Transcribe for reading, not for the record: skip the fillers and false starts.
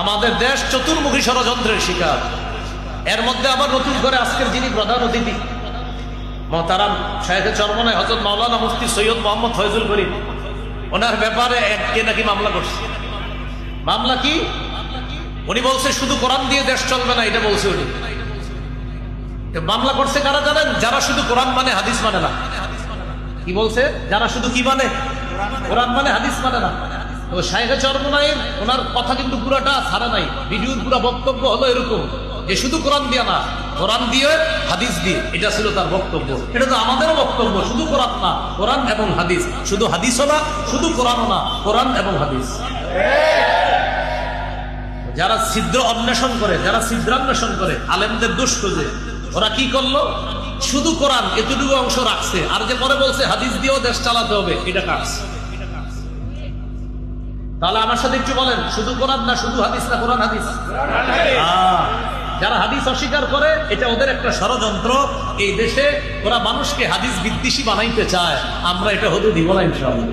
আমাদের দেশ চতুর্মুখী ষড়যন্ত্রের শিকার। এর মধ্যে আবার নতুন করে আজকের যিনি প্রধান অতিথি মহতারাম শায়েখে চরমনায় হযরত মাওলানা মুফতি সৈয়দ মোহাম্মদ ফয়জুল করিম, ওনার ব্যাপারে কে নাকি মামলা করছে। মামলা কি? উনি বলছে শুধু কোরআন দিয়ে দেশ চলবে না, এটা বলছে উনি। মামলা করছে কারা জানেন? যারা শুধু কোরআন মানে হাদিস মানে না। কি বলছে? যারা শুধু কি মানে? কোরআন মানে হাদিস মানে না। তো শায়েখে চরমনায় ওনার কথা কিন্তু পুরাটা ছাড়া নাই, ভিডিওর পুরো বক্তব্য হলো এরকম যে শুধু কোরআন দিয়ে না, কোরআন দিয়ে হাদিস দিয়ে, এটা ছিল তার বক্তব্য। এটা তো আমাদেরও বক্তব্য, শুধু কোরআন না, কোরআন এবং হাদিস। শুধু হাদিসও না, শুধু কোরআনও না, কোরআন এবং হাদিস। যারা ছিদ্র অন্বেষণ করে, যারা ছিদ্রান্বেষণ করে, আলেমদের দোষ খোঁজে, ওরা কি করলো? শুধু কোরআন এতটুকু অংশ রাখছে, আর যে পরে বলছে হাদিস দিয়েও দেশ চালাতে হবে, এটা কাটছে। তাহলে আমার সাথে একটু বলেন, শুধু কোরআন না শুধু হাদিস না কোরআন হাদিস? যারা হাদিস অস্বীকার করে, এটা ওদের একটা ষড়যন্ত্র। এই দেশে ওরা মানুষকে হাদিস বিদ্বেষী বানাইতে চায়, আমরা এটা হতে দিব না ইনশাআল্লাহ।